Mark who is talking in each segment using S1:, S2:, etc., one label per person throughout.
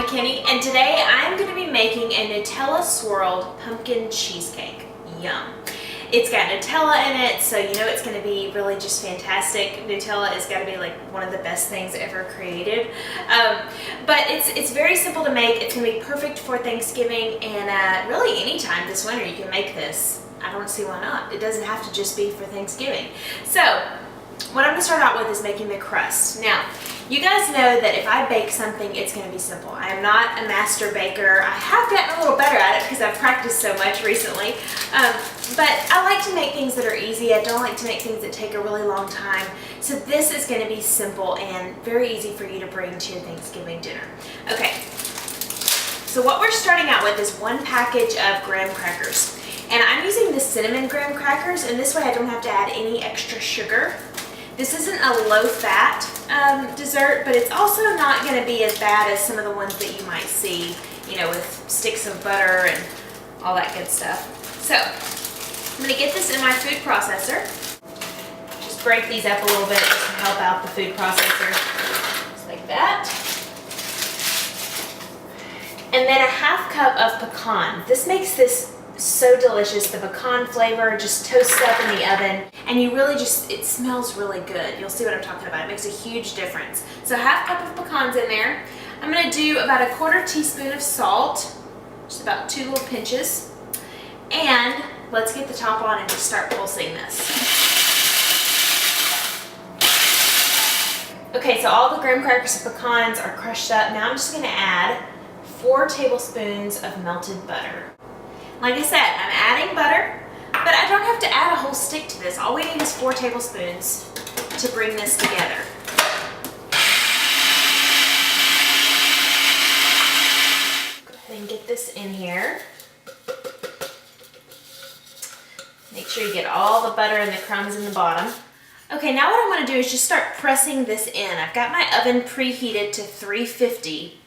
S1: Kenny, and today I'm going to be making a Nutella Swirled Pumpkin Cheesecake. Yum. It's got Nutella in it, so you know it's going to be really just fantastic. Nutella has got to be like one of the best things ever created. But it's very simple to make. It's going to be perfect for Thanksgiving, and really anytime this winter you can make this. I don't see why not. It doesn't have to just be for Thanksgiving. So what I'm going to start out with is making the crust. Now, you guys know that if I bake something, it's going to be simple. I am not a master baker. I have gotten a little better at it because I've practiced so much recently. But I like to make things that are easy. I don't like to make things that take a really long time. So this is going to be simple and very easy for you to bring to your Thanksgiving dinner. Okay, so what we're starting out with is 1 package of graham crackers. And I'm using the cinnamon graham crackers, and this way I don't have to add any extra sugar. This isn't a low-fat dessert, but it's also not going to be as bad as some of the ones that you might see, you know, with sticks of butter and all that good stuff. So, I'm going to get this in my food processor. Just break these up a little bit just to help out the food processor. Just like that. And then a 1/2 cup of pecan. This makes this so delicious. The pecan flavor just toasts up in the oven, and you really just, it smells really good. You'll see what I'm talking about. It makes a huge difference. So 1/2 cup of pecans in there. I'm going to do about 1/4 teaspoon of salt, just about 2 little pinches, and let's get the top on and just start pulsing this. Okay, so all the graham crackers and pecans are crushed up. Now I'm just going to add 4 tablespoons of melted butter. Like I said, I'm adding butter, but I don't have to add a whole stick to this. All we need is 4 tablespoons to bring this together. Go ahead and get this in here. Make sure you get all the butter and the crumbs in the bottom. Okay, now what I want to do is just start pressing this in. I've got my oven preheated to 350.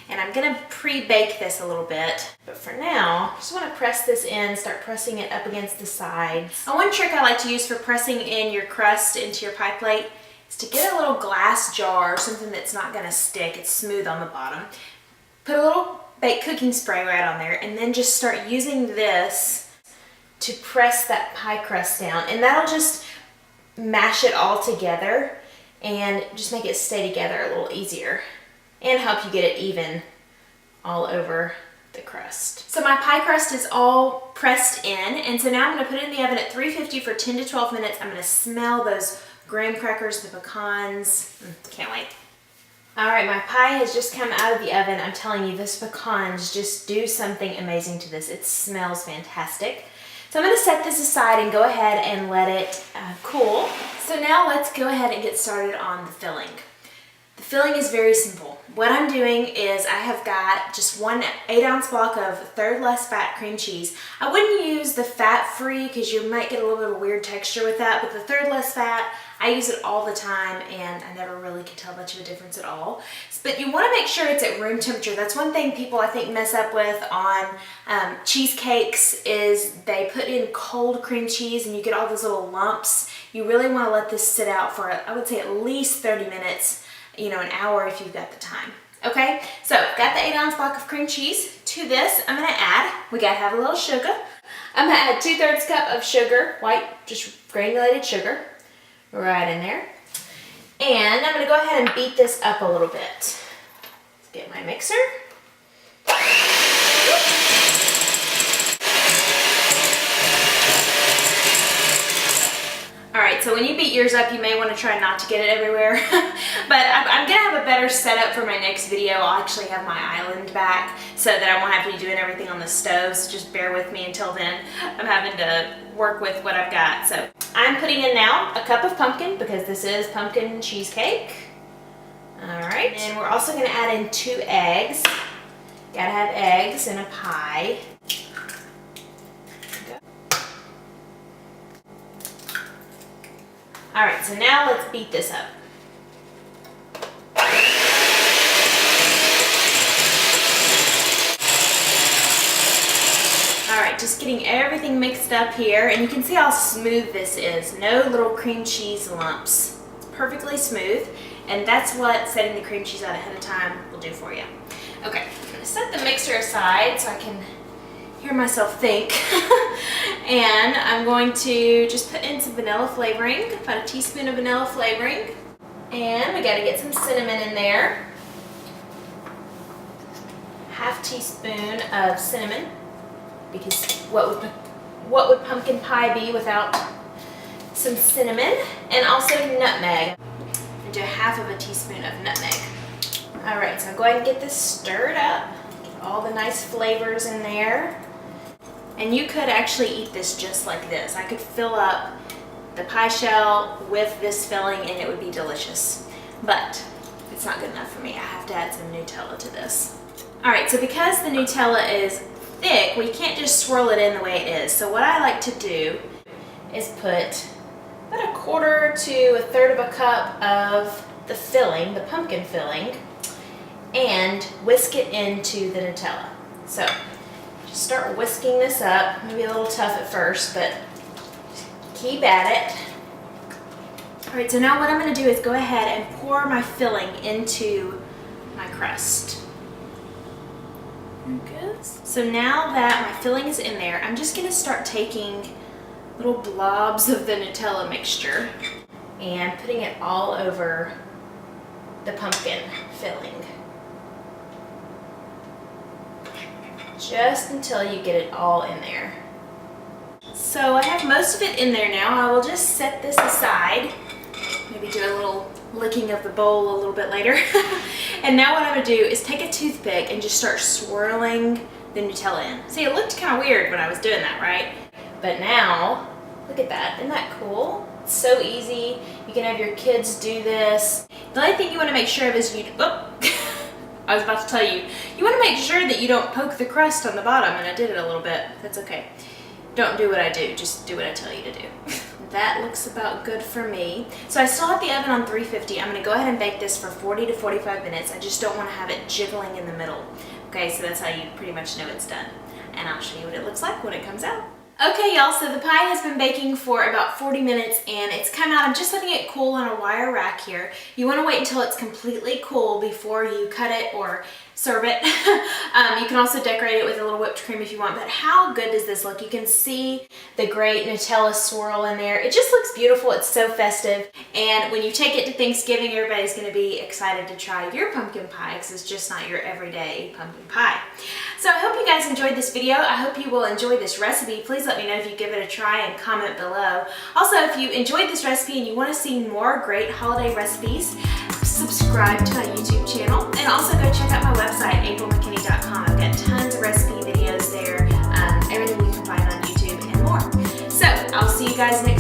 S1: And I'm going to pre-bake this a little bit. But for now, I just want to press this in, start pressing it up against the sides. And one trick I like to use for pressing in your crust into your pie plate is to get a little glass jar, something that's not going to stick. It's smooth on the bottom. Put a little baked cooking spray right on there, and then just start using this to press that pie crust down. And that'll just mash it all together and just make it stay together a little easier, and help you get it even all over the crust. So my pie crust is all pressed in, and so now I'm going to put it in the oven at 350 for 10 to 12 minutes. I'm going to smell those graham crackers, the pecans. Can't wait. All right, my pie has just come out of the oven. I'm telling you, those pecans just do something amazing to this. It smells fantastic. So I'm going to set this aside and go ahead and let it cool. So now let's go ahead and get started on the filling. The filling is very simple. What I'm doing is I have got just 1 8-ounce block of 1/3 less fat cream cheese. I wouldn't use the fat-free because you might get a little bit of a weird texture with that, but the 1/3 less fat, I use it all the time and I never really can tell much of a difference at all. But you want to make sure it's at room temperature. That's one thing people I think mess up with on cheesecakes is they put in cold cream cheese and you get all those little lumps. You really want to let this sit out for, I would say, at least 30 minutes. You know, an hour if you've got the time. Okay, so got the 8-ounce block of cream cheese. To this, I'm going to add, we got to have a little sugar. I'm going to add 2/3 cup of sugar, white, just granulated sugar, right in there. And I'm going to go ahead and beat this up a little bit. Let's get my mixer. Alright, so when you beat yours up, you may want to try not to get it everywhere. But I'm going to have a better setup for my next video. I'll actually have my island back so that I won't have to be doing everything on the stove. So just bear with me until then. I'm having to work with what I've got. So I'm putting in now 1 cup of pumpkin because this is pumpkin cheesecake. Alright, and we're also going to add in 2 eggs. Gotta have eggs in a pie. Alright, so now let's beat this up. Alright, just getting everything mixed up here, and you can see how smooth this is. No little cream cheese lumps. It's perfectly smooth, and that's what setting the cream cheese out ahead of time will do for you. Okay, I'm gonna set the mixer aside so I can hear myself think. And I'm going to just put in some vanilla flavoring, about a teaspoon of vanilla flavoring. And we gotta get some cinnamon in there. Half teaspoon of cinnamon, because what would pumpkin pie be without some cinnamon? And also nutmeg. And do half of a teaspoon of nutmeg. All right, so go ahead and get this stirred up. Get all the nice flavors in there. And you could actually eat this just like this. I could fill up the pie shell with this filling and it would be delicious. But it's not good enough for me. I have to add some Nutella to this. All right, so because the Nutella is thick, we can't just swirl it in the way it is. So what I like to do is put about 1/4 to 1/3 of a cup of the filling, the pumpkin filling, and whisk it into the Nutella. So just start whisking this up. Maybe a little tough at first, but keep at it. All right, so now what I'm gonna do is go ahead and pour my filling into my crust. So now that my filling is in there, I'm just gonna start taking little blobs of the Nutella mixture and putting it all over the pumpkin filling. Just until you get it all in there. So I have most of it in there now. I will just set this aside. Maybe do a little licking of the bowl a little bit later. And now what I'm gonna do is take a toothpick and just start swirling the Nutella in. See, it looked kind of weird when I was doing that, right? But now, look at that, isn't that cool? It's so easy. You can have your kids do this. The only thing you wanna make sure of is I was about to tell you, you wanna make sure that you don't poke the crust on the bottom, and I did it a little bit. That's okay. Don't do what I do, just do what I tell you to do. That looks about good for me. So I still have the oven on 350. I'm gonna go ahead and bake this for 40 to 45 minutes. I just don't wanna have it jiggling in the middle. Okay, so that's how you pretty much know it's done. And I'll show you what it looks like when it comes out. Okay, y'all, so the pie has been baking for about 40 minutes and it's come out. I'm just letting it cool on a wire rack here. You wanna wait until it's completely cool before you cut it or serve it. You can also decorate it with a little whipped cream if you want, but how good does this look? You can see the great Nutella swirl in there. It just looks beautiful. It's so festive. And when you take it to Thanksgiving, everybody's gonna be excited to try your pumpkin pie because it's just not your everyday pumpkin pie. So I hope you guys enjoyed this video. I hope you will enjoy this recipe. Please let me know if you give it a try and comment below. Also, if you enjoyed this recipe and you wanna see more great holiday recipes, subscribe to my YouTube channel and also go check out my website, aprilmckinney.com. I've got tons of recipe videos there, everything you can find on YouTube and more. So I'll see you guys next